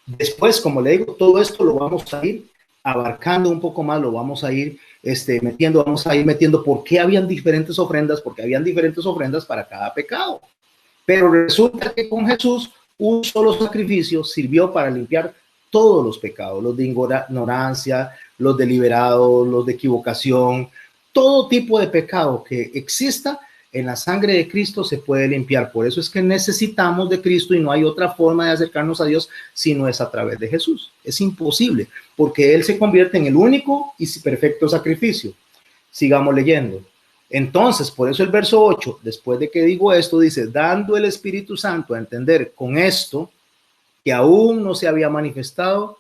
Después, como le digo, todo esto lo vamos a ir abarcando un poco más, lo vamos a ir metiendo, vamos a ir metiendo por qué habían diferentes ofrendas, porque habían diferentes ofrendas para cada pecado. Pero resulta que con Jesús un solo sacrificio sirvió para limpiar todos los pecados, los de ignorancia, los deliberados, los de equivocación, todo tipo de pecado que exista en la sangre de Cristo se puede limpiar. Por eso es que necesitamos de Cristo y no hay otra forma de acercarnos a Dios si no es a través de Jesús. Es imposible porque Él se convierte en el único y perfecto sacrificio. Sigamos leyendo. Entonces, por eso el verso 8, después de que digo esto, dice, dando el Espíritu Santo a entender con esto que aún no se había manifestado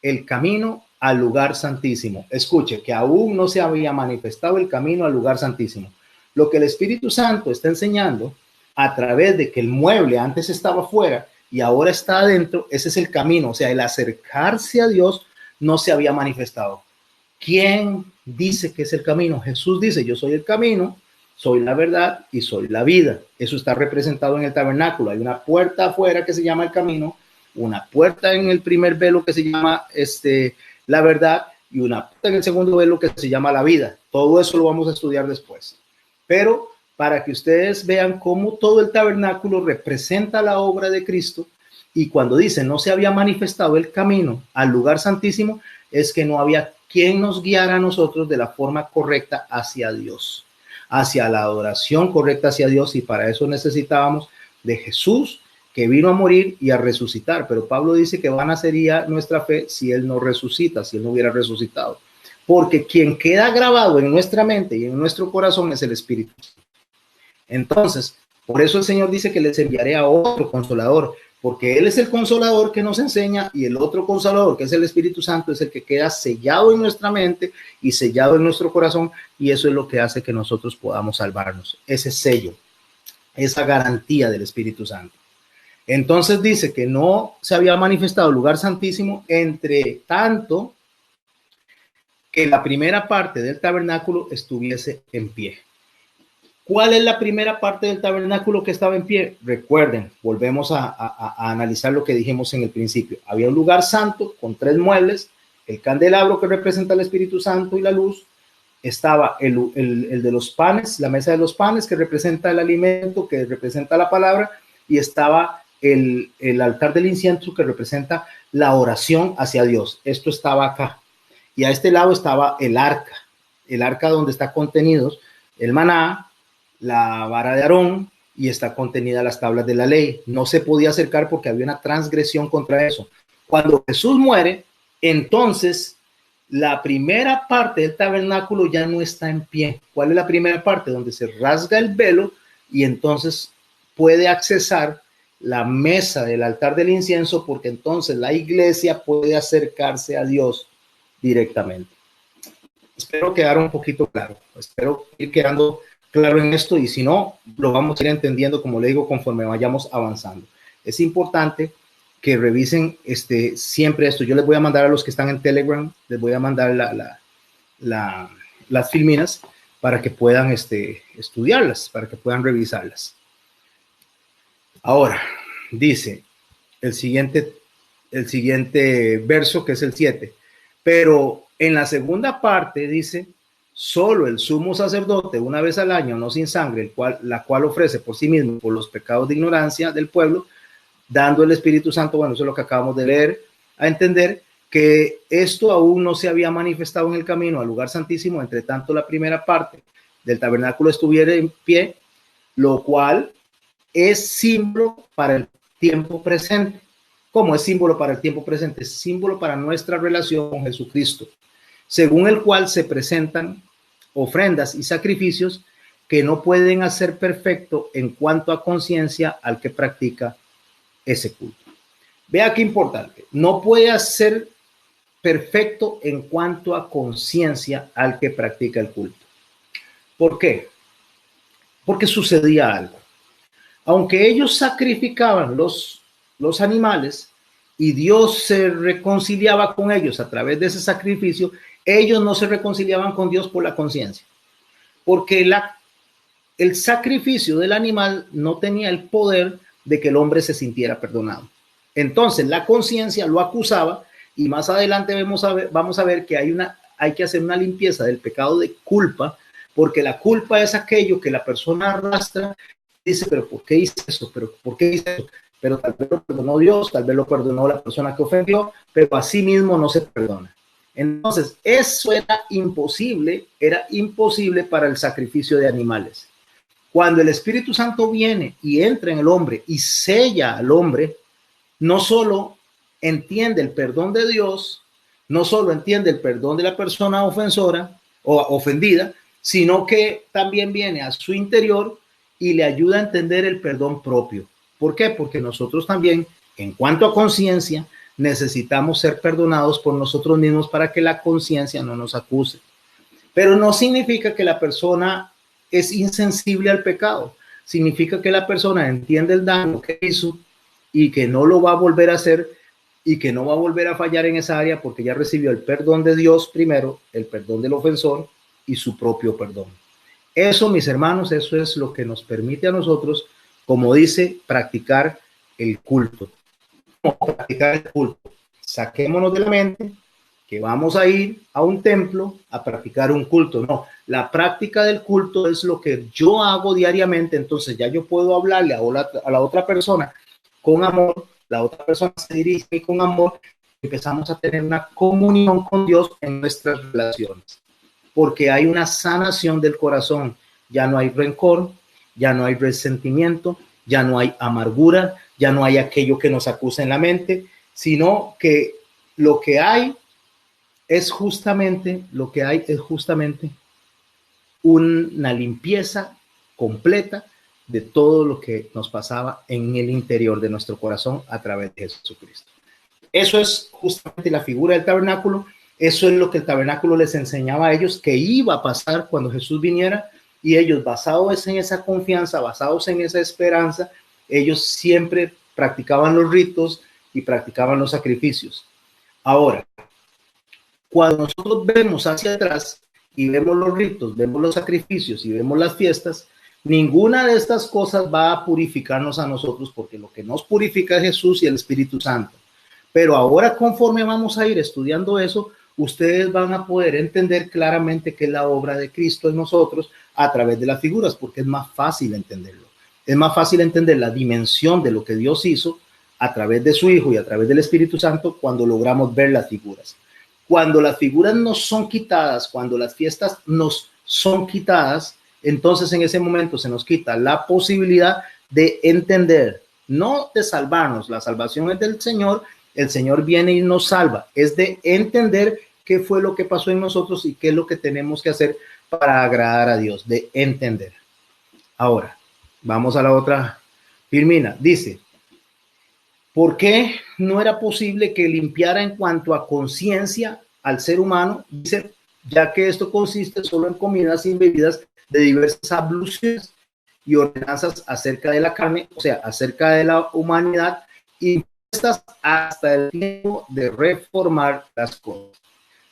el camino al lugar santísimo. Escuche, que aún no se había manifestado el camino al lugar santísimo. Lo que el Espíritu Santo está enseñando a través de que el mueble antes estaba fuera y ahora está adentro, ese es el camino, o sea, el acercarse a Dios no se había manifestado. ¿Quién dice que es el camino? Jesús dice, yo soy el camino, soy la verdad y soy la vida. Eso está representado en el tabernáculo. Hay una puerta afuera que se llama el camino, una puerta en el primer velo que se llama la verdad y una puerta en el segundo velo que se llama la vida. Todo eso lo vamos a estudiar después. Pero para que ustedes vean cómo todo el tabernáculo representa la obra de Cristo y cuando dice no se había manifestado el camino al lugar santísimo, es que no había quien nos guiara a nosotros de la forma correcta hacia Dios, hacia la adoración correcta hacia Dios, y para eso necesitábamos de Jesús, que vino a morir y a resucitar. Pero Pablo dice que vana sería nuestra fe si Él no resucita, si Él no hubiera resucitado. Porque quien queda grabado en nuestra mente y en nuestro corazón es el Espíritu. Entonces, por eso el Señor dice que les enviaré a otro consolador, porque Él es el consolador que nos enseña y el otro consolador, que es el Espíritu Santo, es el que queda sellado en nuestra mente y sellado en nuestro corazón, y eso es lo que hace que nosotros podamos salvarnos, ese sello, esa garantía del Espíritu Santo. Entonces dice que no se había manifestado el lugar santísimo, entre tanto que la primera parte del tabernáculo estuviese en pie. ¿Cuál es la primera parte del tabernáculo que estaba en pie? Recuerden, volvemos a analizar lo que dijimos en el principio. Había un lugar santo con 3 muebles, el candelabro que representa el Espíritu Santo y la luz, estaba el de los panes, la mesa de los panes que representa el alimento, que representa la palabra, y estaba el altar del incienso que representa la oración hacia Dios. Esto estaba acá. Y a este lado estaba el arca donde está contenidos el maná, la vara de Aarón, y está contenida las tablas de la ley. No se podía acercar porque había una transgresión contra eso. Cuando Jesús muere, entonces la primera parte del tabernáculo ya no está en pie. ¿Cuál es la primera parte? Donde se rasga el velo y entonces puede accesar la mesa del altar del incienso, porque entonces la iglesia puede acercarse a Dios directamente. Espero quedar un poquito claro. Espero ir quedando claro en esto, y si no, lo vamos a ir entendiendo, como le digo, conforme vayamos avanzando. Es importante que revisen siempre esto. Yo les voy a mandar a los que están en Telegram, les voy a mandar las filminas para que puedan estudiarlas, para que puedan revisarlas. Ahora, dice el siguiente verso, que es el 7. Pero en la segunda parte dice, solo el sumo sacerdote una vez al año, no sin sangre, la cual ofrece por sí mismo por los pecados de ignorancia del pueblo, dando el Espíritu Santo. Bueno, eso es lo que acabamos de leer, a entender que esto aún no se había manifestado en el camino al lugar santísimo, entre tanto la primera parte del tabernáculo estuviera en pie, lo cual es símbolo para el tiempo presente. ¿Cómo es símbolo para el tiempo presente? Es símbolo para nuestra relación con Jesucristo, según el cual se presentan ofrendas y sacrificios que no pueden hacer perfecto en cuanto a conciencia al que practica ese culto. Vea qué importante. No puede hacer perfecto en cuanto a conciencia al que practica el culto. ¿Por qué? Porque sucedía algo. Aunque ellos sacrificaban los animales y Dios se reconciliaba con ellos a través de ese sacrificio, ellos no se reconciliaban con Dios por la conciencia, porque el sacrificio del animal no tenía el poder de que el hombre se sintiera perdonado. Entonces la conciencia lo acusaba y más adelante vamos a ver que hay que hacer una limpieza del pecado de culpa, porque la culpa es aquello que la persona arrastra. Dice, pero ¿por qué hice eso? ¿Pero por qué hice eso? Pero tal vez lo perdonó Dios, tal vez lo perdonó la persona que ofendió, pero a sí mismo no se perdona. Entonces, eso era imposible para el sacrificio de animales. Cuando el Espíritu Santo viene y entra en el hombre y sella al hombre, no solo entiende el perdón de Dios, no solo entiende el perdón de la persona ofensora o ofendida, sino que también viene a su interior y le ayuda a entender el perdón propio. ¿Por qué? Porque nosotros también, en cuanto a conciencia, necesitamos ser perdonados por nosotros mismos para que la conciencia no nos acuse. Pero no significa que la persona es insensible al pecado. Significa que la persona entiende el daño que hizo y que no lo va a volver a hacer y que no va a volver a fallar en esa área porque ya recibió el perdón de Dios primero, el perdón del ofensor y su propio perdón. Eso, mis hermanos, eso es lo que nos permite a nosotros, como dice, practicar el culto. ¿Cómo practicar el culto? Saquémonos de la mente que vamos a ir a un templo a practicar un culto. No, la práctica del culto es lo que yo hago diariamente. Entonces ya yo puedo hablarle a la otra persona con amor, la otra persona se dirige con amor, empezamos a tener una comunión con Dios en nuestras relaciones, porque hay una sanación del corazón. Ya no hay rencor, ya no hay resentimiento, ya no hay amargura, ya no hay aquello que nos acusa en la mente, sino que lo que hay es justamente una limpieza completa de todo lo que nos pasaba en el interior de nuestro corazón a través de Jesucristo. Eso es justamente la figura del tabernáculo. Eso es lo que el tabernáculo les enseñaba a ellos que iba a pasar cuando Jesús viniera, y ellos, basados en esa confianza, basados en esa esperanza, ellos siempre practicaban los ritos y practicaban los sacrificios. Ahora, cuando nosotros vemos hacia atrás y vemos los ritos, vemos los sacrificios y vemos las fiestas, ninguna de estas cosas va a purificarnos a nosotros, porque lo que nos purifica es Jesús y el Espíritu Santo. Pero ahora, conforme vamos a ir estudiando eso, ustedes van a poder entender claramente qué es la obra de Cristo en nosotros a través de las figuras, porque es más fácil entenderlo. Es más fácil entender la dimensión de lo que Dios hizo a través de su Hijo y a través del Espíritu Santo cuando logramos ver las figuras. Cuando las figuras nos son quitadas, cuando las fiestas nos son quitadas, entonces en ese momento se nos quita la posibilidad de entender, no de salvarnos. La salvación es del Señor, el Señor viene y nos salva, es de entender qué fue lo que pasó en nosotros y qué es lo que tenemos que hacer para agradar a Dios, de entender. Ahora, vamos a la otra. Firmina dice, ¿por qué no era posible que limpiara en cuanto a conciencia al ser humano? Dice, ya que esto consiste solo en comidas y bebidas de diversas abluciones y ordenanzas acerca de la carne, o sea, acerca de la humanidad, impuestas hasta el tiempo de reformar las cosas.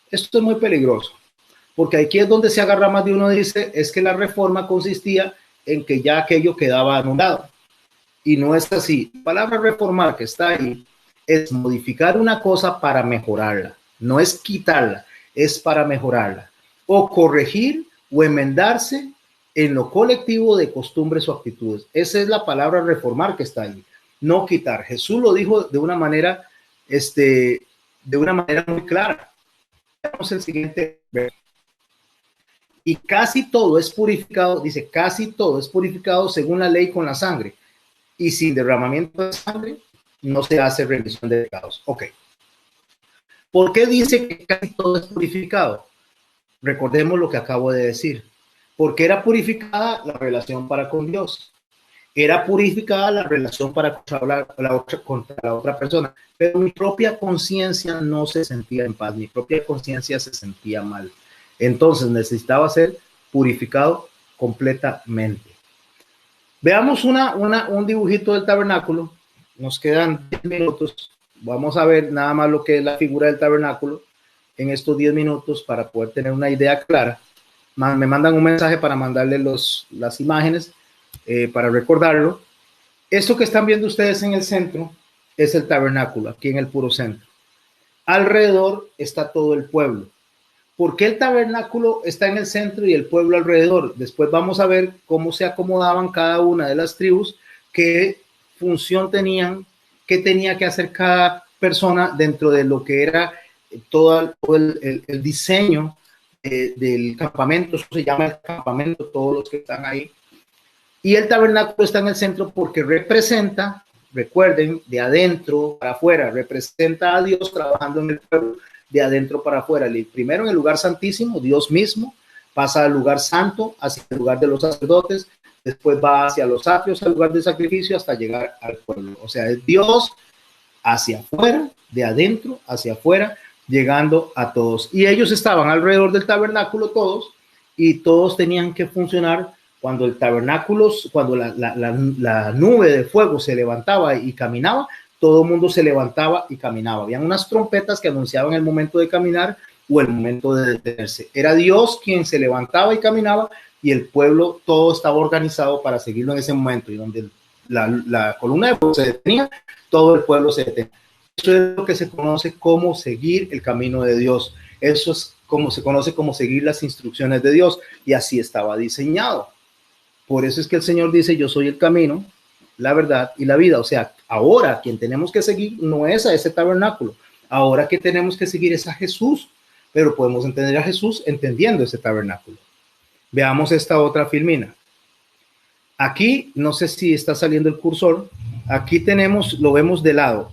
Esto es muy peligroso, porque aquí es donde se agarra más de uno. Dice, es que la reforma consistía en que ya aquello quedaba anulado. Y no es así. La palabra reformar que está ahí es modificar una cosa para mejorarla. No es quitarla, es para mejorarla. O corregir o enmendarse en lo colectivo de costumbres o actitudes. Esa es la palabra reformar que está ahí. No quitar. Jesús lo dijo de una manera muy clara. Veamos el siguiente verso. Y casi todo es purificado, dice, casi todo es purificado según la ley con la sangre. Y sin derramamiento de sangre no se hace remisión de pecados. Ok. ¿Por qué dice que casi todo es purificado? Recordemos lo que acabo de decir. Porque era purificada la relación para con Dios. Era purificada la relación para contra la otra persona. Pero mi propia conciencia no se sentía en paz. Mi propia conciencia se sentía mal. Entonces necesitaba ser purificado completamente. Veamos un dibujito del tabernáculo. Nos quedan 10 minutos. Vamos a ver nada más lo que es la figura del tabernáculo en estos 10 minutos para poder tener una idea clara. Me mandan un mensaje para mandarle las imágenes para recordarlo. Esto que están viendo ustedes en el centro es el tabernáculo, aquí en el puro centro. Alrededor está todo el pueblo. ¿Por qué el tabernáculo está en el centro y el pueblo alrededor? Después vamos a ver cómo se acomodaban cada una de las tribus, qué función tenían, qué tenía que hacer cada persona dentro de lo que era todo el diseño del campamento. Eso se llama el campamento, todos los que están ahí. Y el tabernáculo está en el centro porque representa, recuerden, de adentro para afuera, representa a Dios trabajando en el pueblo de adentro para afuera. Primero en el lugar santísimo, Dios mismo, pasa al lugar santo, hacia el lugar de los sacerdotes, después va hacia los atrios, al lugar de sacrificio, hasta llegar al pueblo. O sea, es Dios hacia afuera, de adentro hacia afuera, llegando a todos. Y ellos estaban alrededor del tabernáculo todos, y todos tenían que funcionar. Cuando el tabernáculo, cuando la nube de fuego se levantaba y caminaba, todo el mundo se levantaba y caminaba. Habían unas trompetas que anunciaban el momento de caminar o el momento de detenerse. Era Dios quien se levantaba y caminaba, y el pueblo todo estaba organizado para seguirlo en ese momento. Y donde la columna de fuego se detenía, todo el pueblo se detenía. Eso es lo que se conoce como seguir el camino de Dios. Eso es como se conoce como seguir las instrucciones de Dios, y así estaba diseñado. Por eso es que el Señor dice: yo soy el camino, la verdad y la vida. O sea, ahora quien tenemos que seguir no es a ese tabernáculo. Ahora que tenemos que seguir es a Jesús, pero podemos entender a Jesús entendiendo ese tabernáculo. Veamos esta otra filmina. Aquí, no sé si está saliendo el cursor. Aquí tenemos, lo vemos de lado.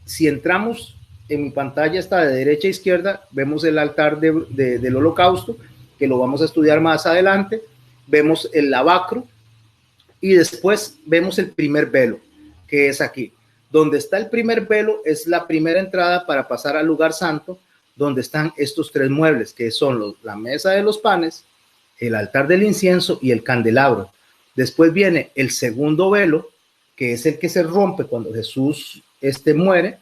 Si entramos en mi pantalla, está de derecha a izquierda, vemos el altar del holocausto, que lo vamos a estudiar más adelante. Vemos el lavacro y después vemos el primer velo, que es aquí. Donde está el primer velo es la primera entrada para pasar al lugar santo, donde están estos tres muebles, que son la mesa de los panes, el altar del incienso y el candelabro. Después viene el segundo velo, que es el que se rompe cuando Jesús muere,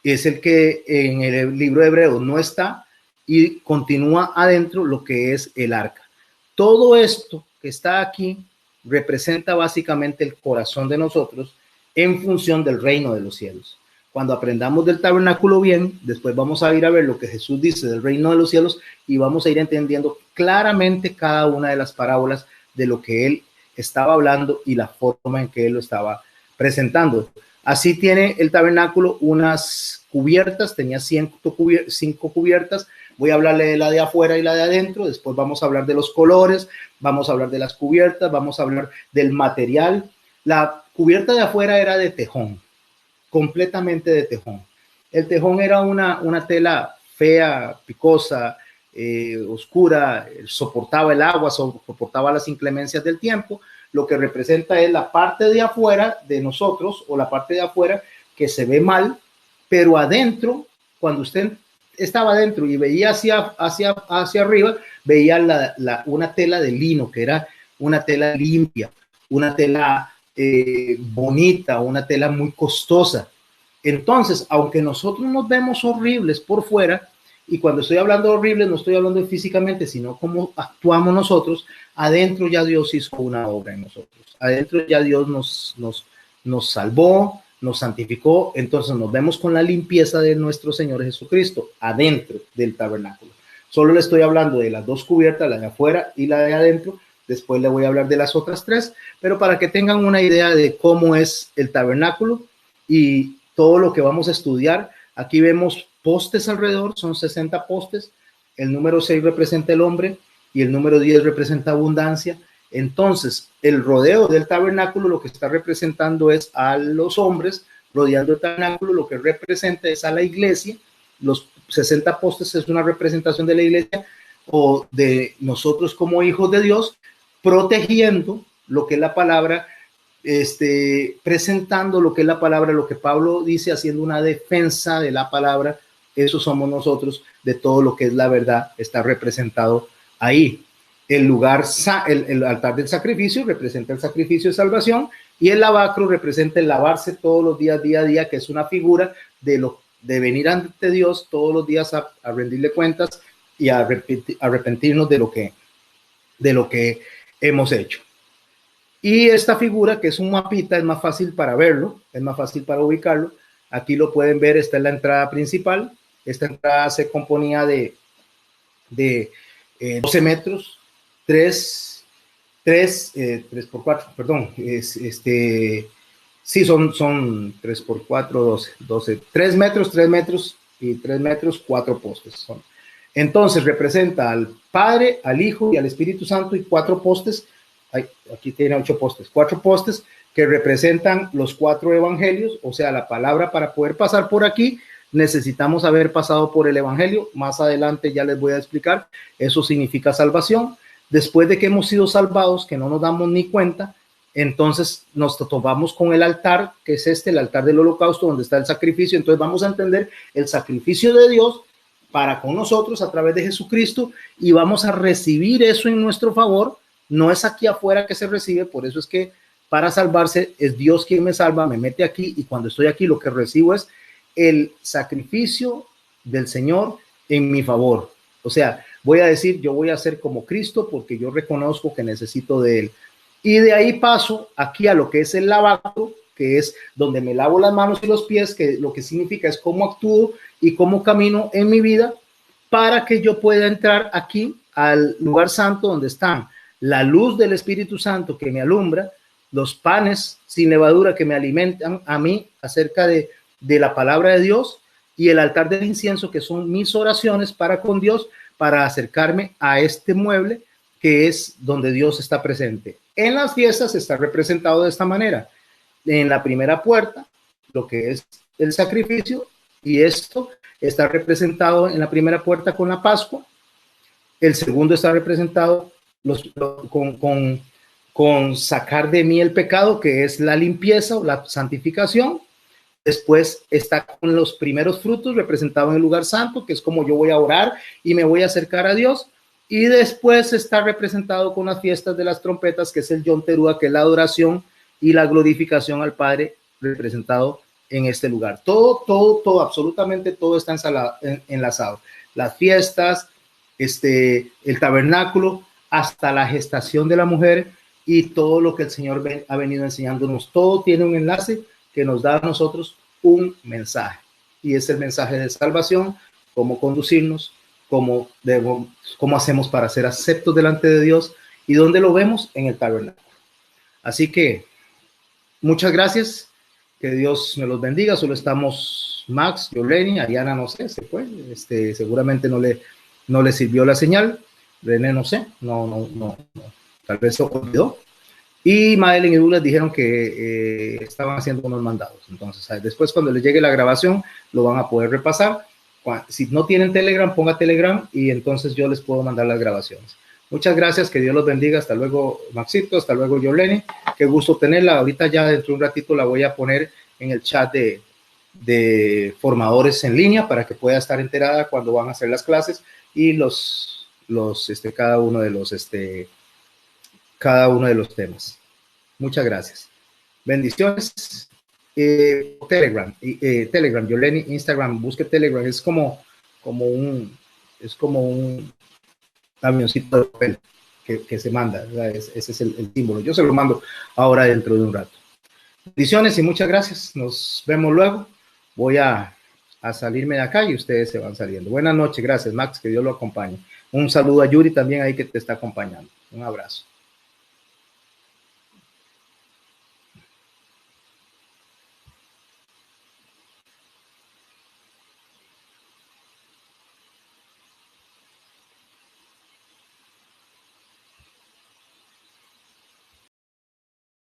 es el que en el libro de Hebreos no está, y continúa adentro lo que es el arca. Todo esto que está aquí representa básicamente el corazón de nosotros en función del reino de los cielos. Cuando aprendamos del tabernáculo bien, después vamos a ir a ver lo que Jesús dice del reino de los cielos, y vamos a ir entendiendo claramente cada una de las parábolas de lo que él estaba hablando y la forma en que él lo estaba presentando. Así tiene el tabernáculo unas cubiertas, tenía 5 cubiertas. Voy a hablarle de la de afuera y la de adentro. Después vamos a hablar de los colores, vamos a hablar de las cubiertas, vamos a hablar del material. La cubierta de afuera era de tejón, completamente de tejón. El tejón era una tela fea, picosa, oscura, soportaba el agua, soportaba las inclemencias del tiempo. Lo que representa es la parte de afuera de nosotros, o la parte de afuera que se ve mal, pero adentro, cuando usted estaba adentro y veía hacia arriba, veía una tela de lino, que era una tela limpia, una tela bonita, una tela muy costosa. Entonces, aunque nosotros nos vemos horribles por fuera, y cuando estoy hablando horribles no estoy hablando físicamente, sino cómo actuamos nosotros, adentro ya Dios hizo una obra en nosotros. Adentro ya Dios nos salvó, nos santificó. Entonces nos vemos con la limpieza de nuestro Señor Jesucristo adentro del tabernáculo. Solo le estoy hablando de las dos cubiertas, la de afuera y la de adentro. Después le voy a hablar de las otras tres, pero para que tengan una idea de cómo es el tabernáculo y todo lo que vamos a estudiar. Aquí vemos postes alrededor, son 60 postes. El número 6 representa el hombre y el número 10 representa abundancia. Entonces, el rodeo del tabernáculo lo que está representando es a los hombres rodeando el tabernáculo, lo que representa es a la iglesia. Los 60 postes es una representación de la iglesia o de nosotros como hijos de Dios, protegiendo lo que es la palabra, presentando lo que es la palabra, lo que Pablo dice, haciendo una defensa de la palabra. Eso somos nosotros, de todo lo que es la verdad, está representado ahí. El lugar, el altar del sacrificio representa el sacrificio de salvación, y el lavacro representa el lavarse todos los días, día a día, que es una figura de venir ante Dios todos los días a rendirle cuentas y a arrepentirnos de lo que hemos hecho. Y esta figura, que es un mapita, es más fácil para verlo, es más fácil para ubicarlo. Aquí lo pueden ver, esta es la entrada principal. Esta entrada se componía de 12 metros, 3 por 4, perdón, sí, son 3 por 4, 12, 3 metros y 3 metros, 4 postes son. Entonces representa al Padre, al Hijo y al Espíritu Santo, y 4 postes. Aquí tiene 8 postes, 4 postes que representan los 4 evangelios. O sea, la palabra, para poder pasar por aquí necesitamos haber pasado por el evangelio. Más adelante ya les voy a explicar. Eso significa salvación. Después de que hemos sido salvados, que no nos damos ni cuenta, entonces nos topamos con el altar, que es el altar del holocausto, donde está el sacrificio. Entonces vamos a entender el sacrificio de Dios para con nosotros a través de Jesucristo, y vamos a recibir eso en nuestro favor. No es aquí afuera que se recibe. Por eso es que para salvarse es Dios quien me salva, me mete aquí, y cuando estoy aquí lo que recibo es el sacrificio del Señor en mi favor. O sea, voy a decir, yo voy a ser como Cristo porque yo reconozco que necesito de Él. Y de ahí paso aquí a lo que es el lavacro, que es donde me lavo las manos y los pies, que lo que significa es cómo actúo y cómo camino en mi vida, para que yo pueda entrar aquí al lugar santo, donde están la luz del Espíritu Santo que me alumbra, los panes sin levadura que me alimentan a mí acerca de la palabra de Dios, y el altar del incienso, que son mis oraciones para con Dios, para acercarme a este mueble que es donde Dios está presente. En las fiestas está representado de esta manera. En la primera puerta, lo que es el sacrificio, y esto está representado en la primera puerta con la Pascua. El segundo está representado con sacar de mí el pecado, que es la limpieza o la santificación. Después está con los primeros frutos representados en el lugar santo, que es como yo voy a orar y me voy a acercar a Dios. Y después está representado con las fiestas de las trompetas, que es el Yom Teruah, que es la adoración y la glorificación al Padre, representado en este lugar. Todo, absolutamente todo está enlazado. Las fiestas, el tabernáculo, hasta la gestación de la mujer, y todo lo que el Señor ha venido enseñándonos. Todo tiene un enlace que nos da a nosotros un mensaje, y es el mensaje de salvación, cómo conducirnos, cómo hacemos para ser aceptos delante de Dios, y dónde lo vemos en el tabernáculo. Así que muchas gracias, que Dios me los bendiga. Solo estamos Max, Yoleni, Ariana no sé, se fue, seguramente no le sirvió la señal. René no sé, no, tal vez se olvidó. Y Madeline y Douglas dijeron que estaban haciendo unos mandados. Entonces, después, cuando les llegue la grabación, lo van a poder repasar. Si no tienen Telegram, ponga Telegram, y entonces yo les puedo mandar las grabaciones. Muchas gracias, que Dios los bendiga. Hasta luego, Maxito, hasta luego, Yoleni. Qué gusto tenerla. Ahorita ya dentro de un ratito la voy a poner en el chat de formadores en línea, para que pueda estar enterada cuando van a hacer las clases, y cada uno de los temas. Muchas gracias. Bendiciones. Telegram, Yoleni, Instagram, busque Telegram. Es como un avioncito de papel que se manda. Ese es el símbolo. Yo se lo mando ahora dentro de un rato. Bendiciones y muchas gracias. Nos vemos luego. Voy a salirme de acá y ustedes se van saliendo. Buenas noches. Gracias, Max. Que Dios lo acompañe. Un saludo a Yuri también ahí, que te está acompañando. Un abrazo.